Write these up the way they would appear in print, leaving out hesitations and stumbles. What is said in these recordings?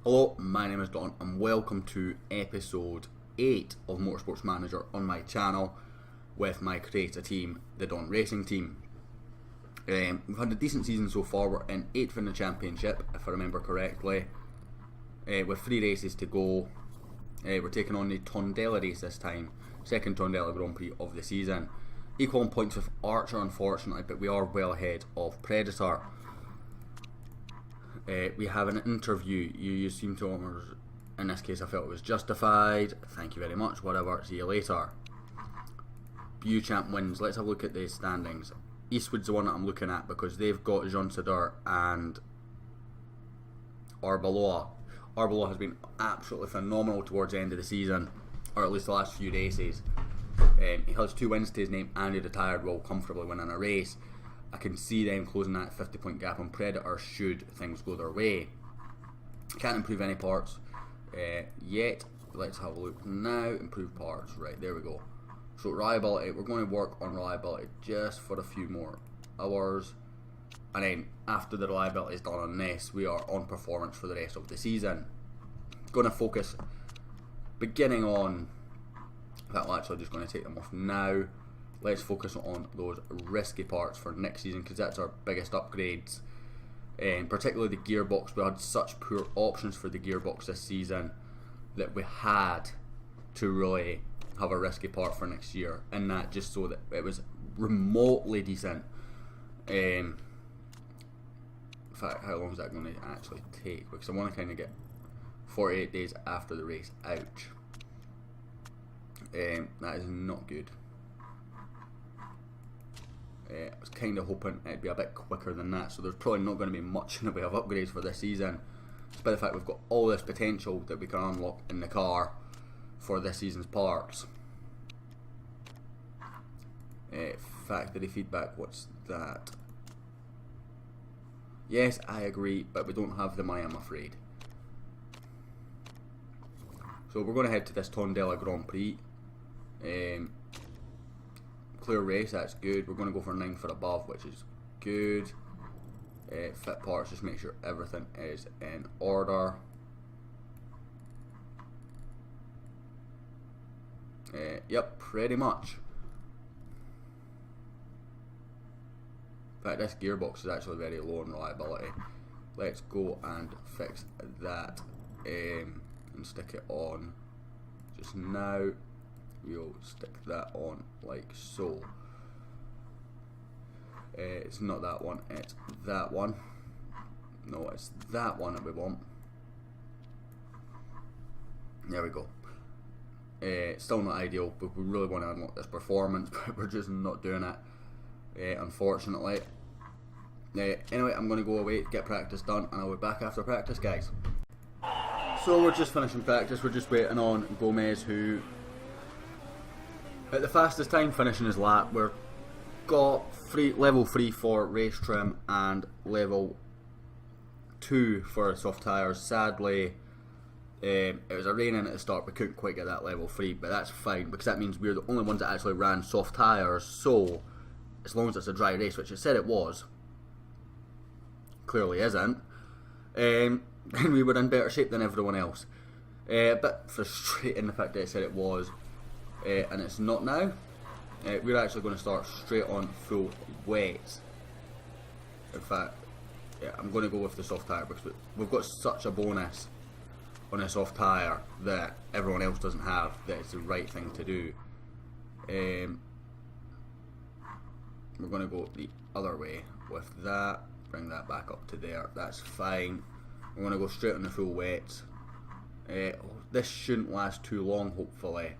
Hello, my name is Don and welcome to episode 8 of Motorsport Manager on my channel with my creator team, the Don Racing team. We've had a decent season so far. We're in 8th in the championship, if I remember correctly, with 3 races to go. We're taking on the Tondela race this time, second Tondela Grand Prix of the season. Equal in points with Archer, unfortunately, but we are well ahead of Predator. We have an interview. You seem to, in this case I felt it was justified. Thank you very much, whatever, see you later. Champ wins. Let's have a look at the standings. Eastwood's the one that I'm looking at because they've got Jean Sadur and Arbeloa. Arbeloa has been absolutely phenomenal towards the end of the season, or at least the last few races. He has 2 wins to his name and he retired while comfortably winning a race. I can see them closing that 50-point gap on Predator should things go their way. Can't improve any parts yet. Let's have a look now. Improve parts. Right, there we go. So reliability, we're going to work on reliability just for a few more hours. And then after the reliability is done on this, we are on performance for the rest of the season. Going to focus beginning on, in fact, I'm actually just going to take them off now. Let's focus on those risky parts for next season because that's our biggest upgrades. Particularly the gearbox. We had such poor options for the gearbox this season that we had to really have a risky part for next year, and that just so that it was remotely decent. In fact, how long is that going to actually take? Because I want to kind of get 48 days after the race. Ouch. That is not good. I was kind of hoping it'd be a bit quicker than that, so there's probably not going to be much in the way of upgrades for this season, despite the fact we've got all this potential that we can unlock in the car for this season's parts. Factory feedback, what's that? Yes, I agree, but we don't have the money, I'm afraid. So we're going to head to this Tondela Grand Prix. Clear race, that's good. We're going to go for 9 for above, which is good. Fit parts, just make sure everything is in order. Yep, pretty much. In fact, this gearbox is actually very low in reliability. Let's go and fix that and stick it on just now. We'll stick that on like so. It's not that one, it's that one. No, it's that one that we want. There we go. Still not ideal, but we really want to unlock this performance, but we're just not doing it, unfortunately. Anyway, I'm going to go away, get practice done, and I'll be back after practice, guys. So we're just finishing practice, we're just waiting on Gomez, who at the fastest time finishing his lap. We're got level 3 for race trim and level 2 for soft tyres. Sadly, it was a rain in at the start, we couldn't quite get that level 3, but that's fine because that means we're the only ones that actually ran soft tyres. So as long as it's a dry race, which it said it was, clearly isn't, then we were in better shape than everyone else. A bit frustrating the fact that it said it was, and it's not now. We're actually going to start straight on full wet. In fact, yeah, I'm going to go with the soft tyre because we've got such a bonus on a soft tyre that everyone else doesn't have, that it's the right thing to do. We're going to go the other way with that, bring that back up to there, that's fine. We're going to go straight on the full wet. This shouldn't last too long, hopefully,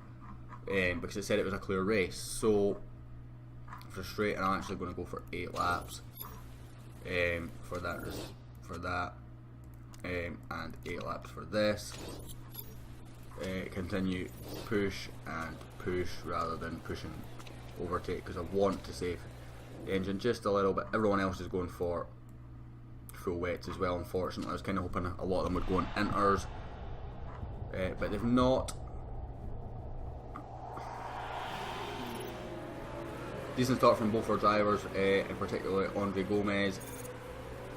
because it said it was a clear race. So frustrating. I'm actually going to go for 8 laps for that, and 8 laps for this. Continue push and push rather than pushing overtake, because I want to save the engine just a little bit. Everyone else is going for full wets as well, unfortunately. I was kind of hoping a lot of them would go on inters, but they've not. Decent start from both our drivers, in particular Andre Gomez.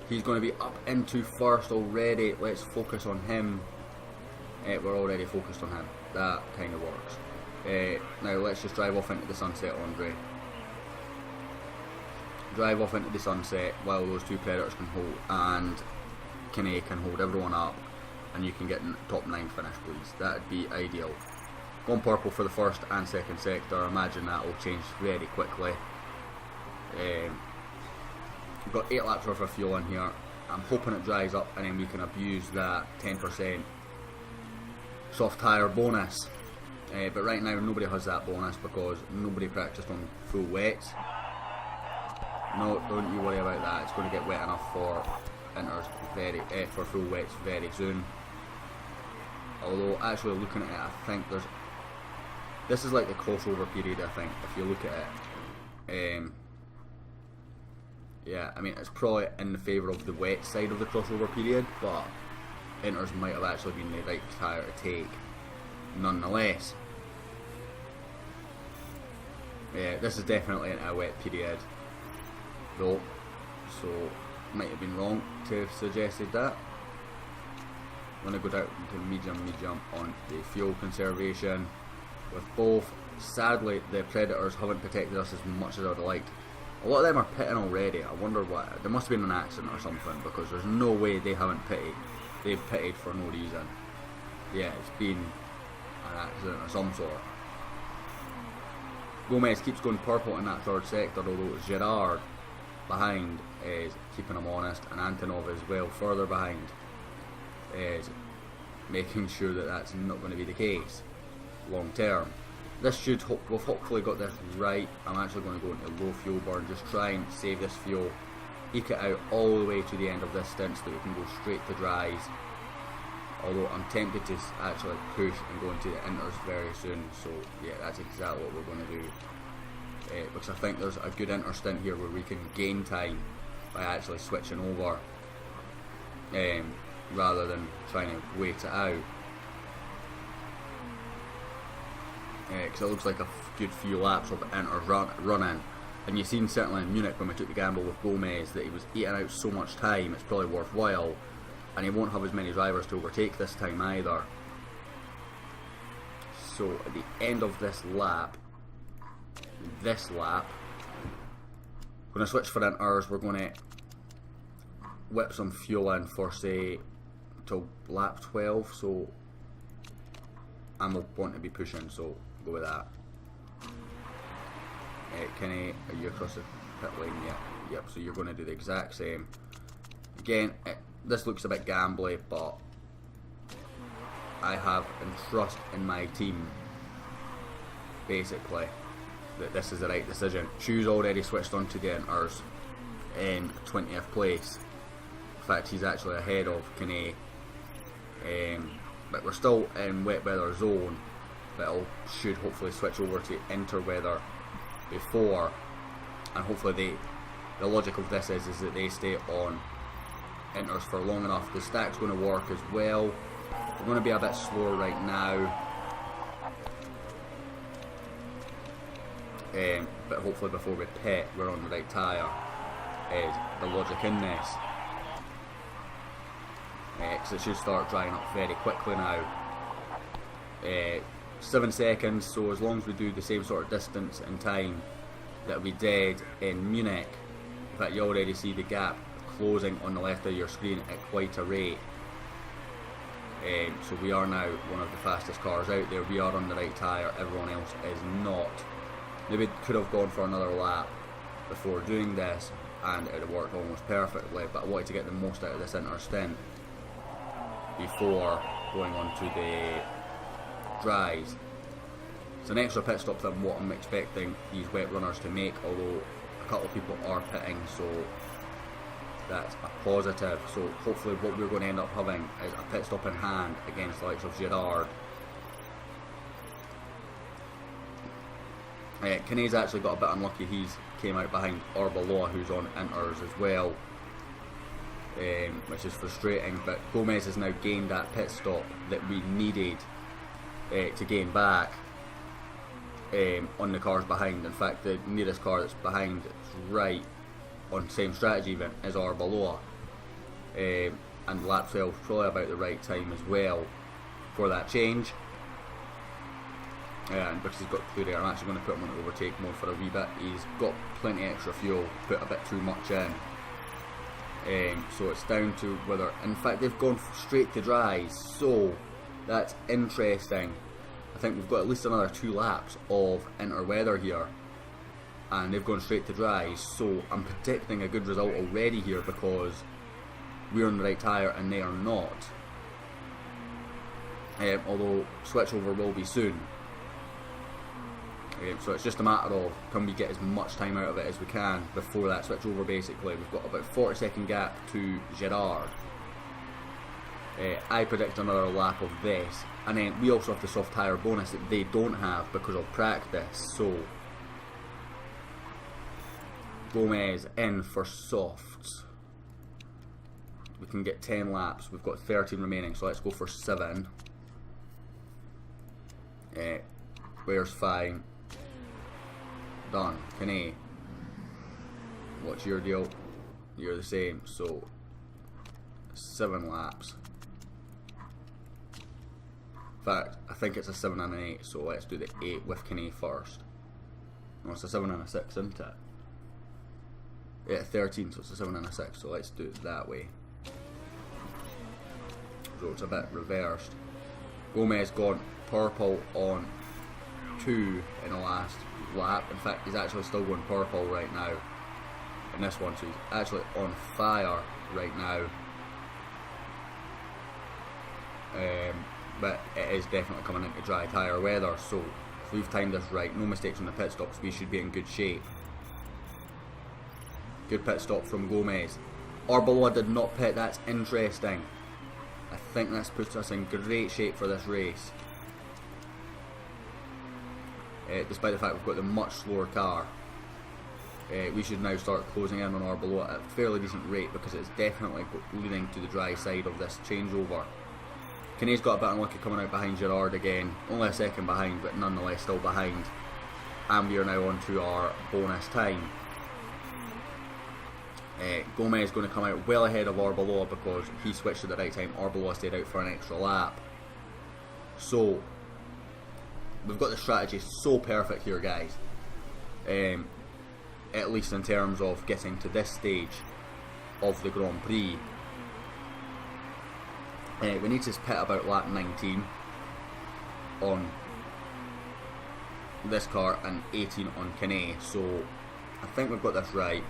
He's going to be up into first already. Let's focus on him. We're already focused on him. That kind of works. Now let's just drive off into the sunset, Andre. Drive off into the sunset while those two Predators can hold, and Kinney can hold everyone up, and you can get top 9 finish, please. That'd be ideal. Going purple for the first and second sector. Imagine that will change very quickly. We've got 8 laps worth of fuel in here. I'm hoping it dries up and then we can abuse that 10% soft tyre bonus. But right now nobody has that bonus because nobody practiced on full wets. No, don't you worry about that. It's going to get wet enough for inters for full wets very soon. Although actually looking at it, I think this is like the crossover period. I think if you look at it, yeah, I mean it's probably in the favour of the wet side of the crossover period, but inters might have actually been the right tyre to take nonetheless. Yeah, this is definitely in a wet period though, so might have been wrong to have suggested that. I'm going to go down to medium on the fuel conservation with both. Sadly the Predators haven't protected us as much as I would have liked. A lot of them are pitting already. I wonder what, there must have been an accident or something, because there's no way they haven't pitted. They've pitted for no reason. Yeah, it's been an accident of some sort. Gomez keeps going purple in that third sector, although Gerard behind is keeping him honest, and Antonov as well further behind is making sure that that's not going to be the case long term. This should, we've hopefully got this right. I'm actually going to go into low fuel burn, just try and save this fuel, eke it out all the way to the end of this stint so that we can go straight to dries. Although I'm tempted to actually push and go into the inters very soon, so yeah, that's exactly what we're going to do. Because I think there's a good inter stint here where we can gain time by actually switching over, rather than trying to wait it out. Because it looks like a good few laps of inters running, and you've seen certainly in Munich when we took the gamble with Gomez that he was eating out so much time, it's probably worthwhile, and he won't have as many drivers to overtake this time either. So at the end of this lap, I'm going to switch for inters. We're going to whip some fuel in for say till lap 12, so and we'll want to be pushing, so go with that. Kenny, are you across the pit lane? Yeah, yep, so you're going to do the exact same. Again, this looks a bit gambly, but I have trust in my team, basically, that this is the right decision. Chu's already switched on to the inters in 20th place. In fact, he's actually ahead of Kenny. But we're still in wet weather zone, but it should hopefully switch over to interweather before, and hopefully the logic of this is that they stay on inters for long enough. The stack's going to work as well. We're going to be a bit slower right now, but hopefully before we pit we're on the right tyre is the logic in this. Because it should start drying up very quickly now. 7 seconds, so as long as we do the same sort of distance and time that we did in Munich, in fact you already see the gap closing on the left of your screen at quite a rate. So we are now one of the fastest cars out there. We are on the right tyre, everyone else is not. Maybe could have gone for another lap before doing this and it would have worked almost perfectly, but I wanted to get the most out of this inter stint before going on to the dries. It's an extra pit stop than what I'm expecting these wet runners to make, although a couple of people are pitting, so that's a positive. So hopefully what we're going to end up having is a pit stop in hand against the likes of Gerard. Kinney's actually got a bit unlucky. He's came out behind Arbeloa, who's on inters as well, which is frustrating, but Gomez has now gained that pit stop that we needed to gain back on the cars behind. In fact, the nearest car that's behind, it's right on the same strategy even, is Arbeloa. and lap 12 probably about the right time as well for that change. And because he's got clear air, I'm actually going to put him on overtake mode for a wee bit. He's got plenty extra fuel, put a bit too much in. So it's down to whether, in fact they've gone straight to dries, so that's interesting. I think we've got at least another 2 laps of interweather here, and they've gone straight to dries, so I'm predicting a good result already here because we're on the right tyre and they are not. Although switchover will be soon. So it's just a matter of, can we get as much time out of it as we can before that switchover basically. We've got about 40-second gap to Gerard. I predict another lap of this, and then we also have the soft tyre bonus that they don't have because of practice. So Gomez in for softs. We can get 10 laps, we've got 13 remaining, so let's go for 7. Ware's fine. Done. Kenny, what's your deal? You're the same, so 7 laps. In fact, I think it's a 7 and an 8, so let's do the 8 with Kenny first. No, it's a 7 and a 6, isn't it? Yeah, 13, so it's a 7 and a 6, so let's do it that way. So it's a bit reversed. Gomez gone purple on 2 in the last lap. In fact, he's actually still going purple right now in this one, so he's actually on fire right now. But it is definitely coming into dry tyre weather, so if we've timed this right, no mistakes on the pit stops, we should be in good shape. Good pit stop from Gomez. Arbeloa did not pit, that's interesting. I think this puts us in great shape for this race. Despite the fact we've got the much slower car, we should now start closing in on Arbeloa at a fairly decent rate because it's definitely leaning to the dry side of this changeover. Kenny's got a bit unlucky coming out behind Gerard again, only a second behind, but nonetheless still behind. And we are now on to our bonus time. Gomez is going to come out well ahead of Arbeloa because he switched at the right time. Arbeloa stayed out for an extra lap. So we've got the strategy so perfect here, guys. At least in terms of getting to this stage of the Grand Prix. We need to pit about lap 19 on this car and 18 on Kane. So I think we've got this right.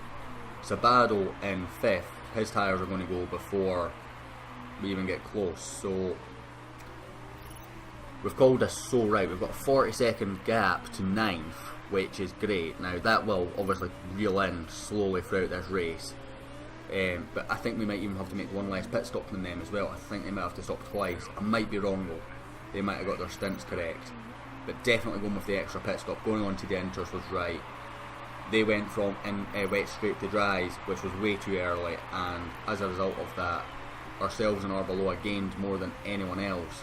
Sabado in 5th, his tyres are going to go before we even get close. So we've called this so right. We've got a 40-second gap to 9th, which is great. Now that will obviously reel in slowly throughout this race. But I think we might even have to make one less pit stop than them as well. I think they might have to stop twice. I might be wrong though. They might have got their stints correct. But definitely going with the extra pit stop. Going on to the inters was right. They went from wet straight to dries, which was way too early. And as a result of that, ourselves and Arbeloa gained more than anyone else.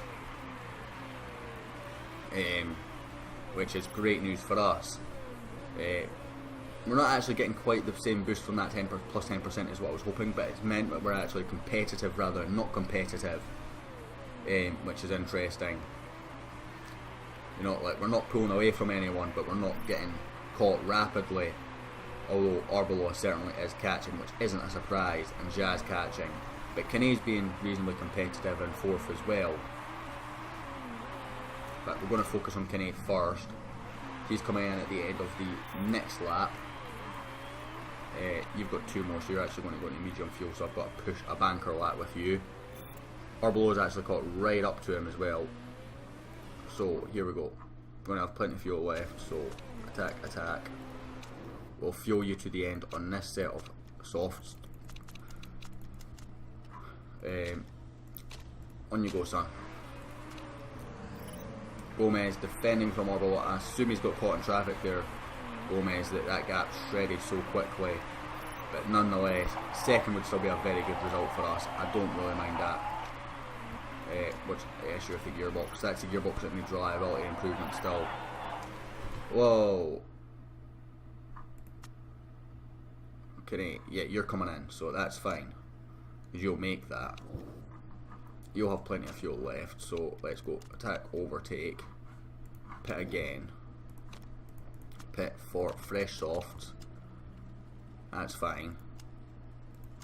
Which is great news for us. We're not actually getting quite the same boost from that plus 10% as what I was hoping, but it's meant that we're actually competitive rather than not competitive, which is interesting. You know, like we're not pulling away from anyone, but we're not getting caught rapidly. Although Arbeloa certainly is catching, which isn't a surprise, and Jazz catching. But Kinney's being reasonably competitive in 4th as well. But we're going to focus on Kinney first. He's coming in at the end of the next lap. You've got 2 more, so you're actually going to go into medium fuel, so I've got to push a banker lap with you. Arbeloa's actually caught right up to him as well. So here we go. We're going to have plenty of fuel left, so attack, attack. We'll fuel you to the end on this set of softs. On you go, son. Gomez defending from Arbeloa. I assume he's got caught in traffic there. Gomez, that gap shredded so quickly, but nonetheless, 2nd would still be a very good result for us. I don't really mind that. What's the issue with the gearbox? That's the gearbox that needs reliability improvement still. Whoa. Okay, yeah, you're coming in, so that's fine. because you'll make that. You'll have plenty of fuel left, so let's go attack, overtake, pit again, pit for fresh softs. That's fine.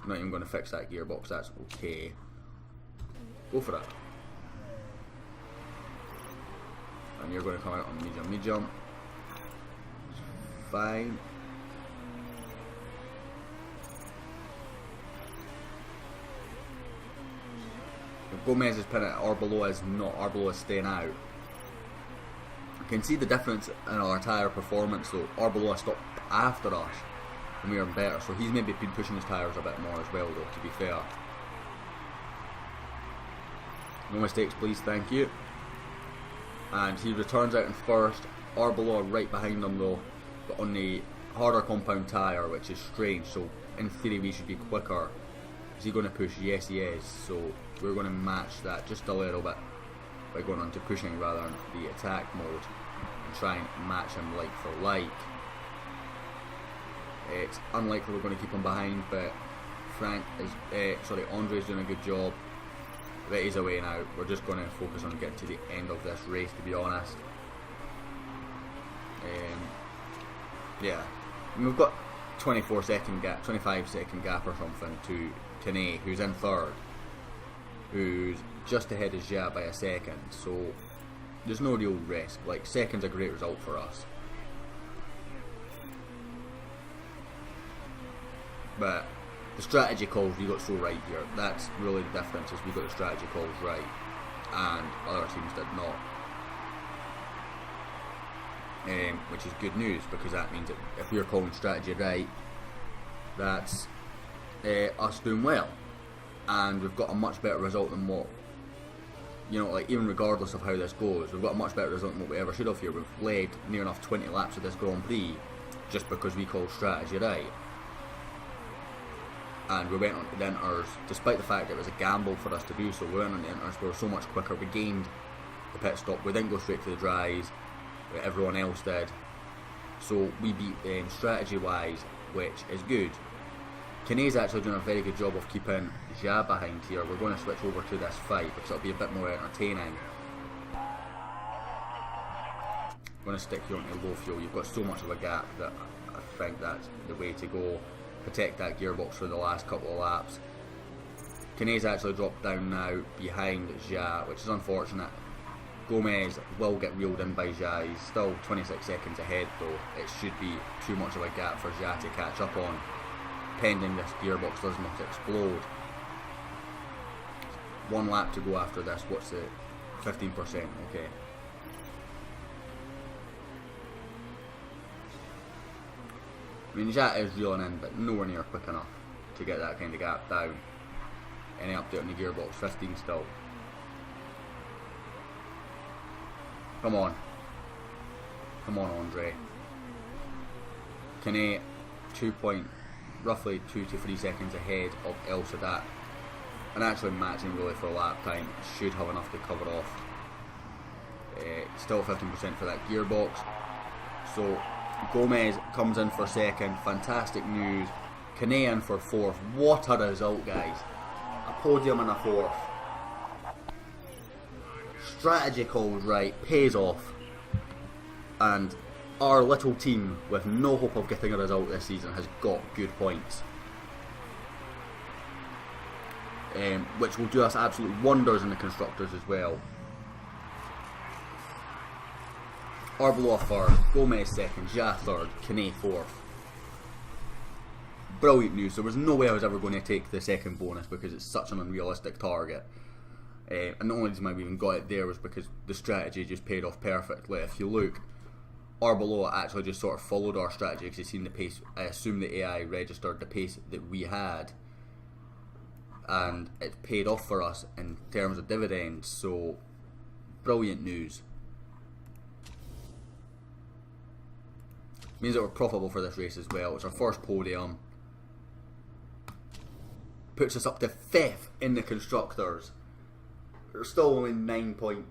I'm not even going to fix that gearbox, that's okay. Go for it. And you're going to come out on medium. Fine. If Gomez is pinning it, Arbeloa is not. Arbeloa is staying out. You can see the difference in our tyre performance though. Arbeloa stopped after us and we were better, so he's maybe been pushing his tyres a bit more as well though, to be fair. No mistakes please, thank you. And he returns out in first. Arbeloa right behind him though, but on the harder compound tyre, which is strange, so in theory we should be quicker. Is he going to push? Yes he is, so we're going to match that just a little bit by going on to pushing rather than the attack mode and try and match him like for like. It's unlikely we're going to keep him behind, but Andre's doing a good job. But he's away now. We're just going to focus on getting to the end of this race, to be honest. Yeah, and we've got 25 second gap or something to Kane, who's in third, who's just ahead of Jia by a second, so there's no real risk. Like, second's a great result for us. But the strategy calls we got so right here. That's really the difference, is we got the strategy calls right and other teams did not. Which is good news, because that means that if we're calling strategy right, that's us doing well, and we've got a much better result than what, you know, like, even regardless of how this goes, we've got a much better result than what we ever should have here. We've led near enough 20 laps of this Grand Prix just because we called strategy right. And we went on to the inters, despite the fact it was a gamble for us to do so. We went on the inters, we were so much quicker, we gained the pit stop, we didn't go straight to the dries, everyone else did. So we beat them strategy wise, which is good. Kane's actually doing a very good job of keeping Jia behind here. We're going to switch over to this fight because it'll be a bit more entertaining. I'm going to stick you onto low fuel. You've got so much of a gap that I think that's the way to go. Protect that gearbox for the last couple of laps. Kane's actually dropped down now behind Jia, which is unfortunate. Gomez will get reeled in by Jia. He's still 26 seconds ahead though. It should be too much of a gap for Jia to catch up on, pending this gearbox does not explode. One lap to go after this. What's it? 15%, okay. I mean, Jia is reeling in, but nowhere near quick enough to get that kind of gap down. Any update on the gearbox? 15 still. Come on. Come on, Andre. Kane, roughly 2 to 3 seconds ahead of El Sadat. And actually matching really for lap time. Should have enough to cover off. Still 15% for that gearbox. So Gomez comes in for second. Fantastic news. Kane in for fourth. What a result, guys. A podium and a fourth. Strategy called right, pays off. And our little team, with no hope of getting a result this season, has got good points. Which will do us absolute wonders in the constructors as well. Arbeloa third, Gomez second, Jia third, Kane fourth. Brilliant news. There was no way I was ever going to take the second bonus because it's such an unrealistic target. And the only reason why we even got it there was because the strategy just paid off perfectly. If you look, Arbeloa actually just sort of followed our strategy because he's seen the pace. I assume the AI registered the pace that we had, and it paid off for us in terms of dividends. So, brilliant news. Means that we're profitable for this race as well. It's our first podium. Puts us up to 5th in the constructors. We're still only 9 points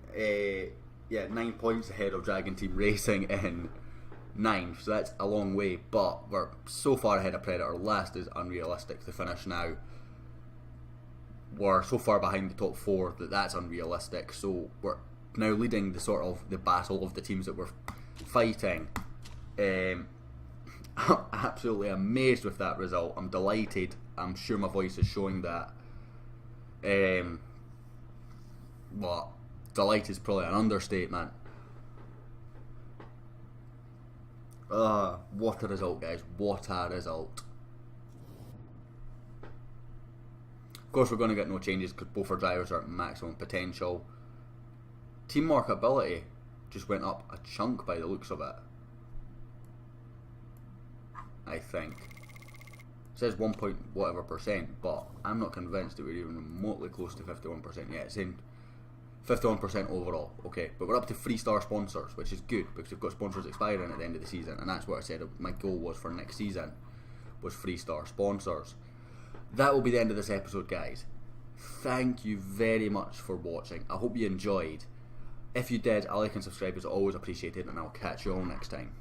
ahead of Dragon Team Racing in 9th, so that's a long way, but we're so far ahead of Predator. Last is unrealistic to finish now. we're so far behind the top 4 that that's unrealistic. So we're now leading the battle of the teams that we're fighting. I'm absolutely amazed with that result. I'm delighted. I'm sure my voice is showing that. But delight is probably an understatement. What a result, guys. What a result. Of course, we're going to get no changes because both our drivers are at maximum potential. Team markability just went up a chunk by the looks of it. I think. It says 1 point whatever percent, but I'm not convinced that we're even remotely close to 51% yet. It's saying 51% overall. Okay, but we're up to 3-star sponsors, which is good because we've got sponsors expiring at the end of the season, and that's what I said my goal was for next season, was 3-star sponsors. That will be the end of this episode, guys. Thank you very much for watching. I hope you enjoyed. If you did, a like and subscribe is always appreciated, and I'll catch you all next time.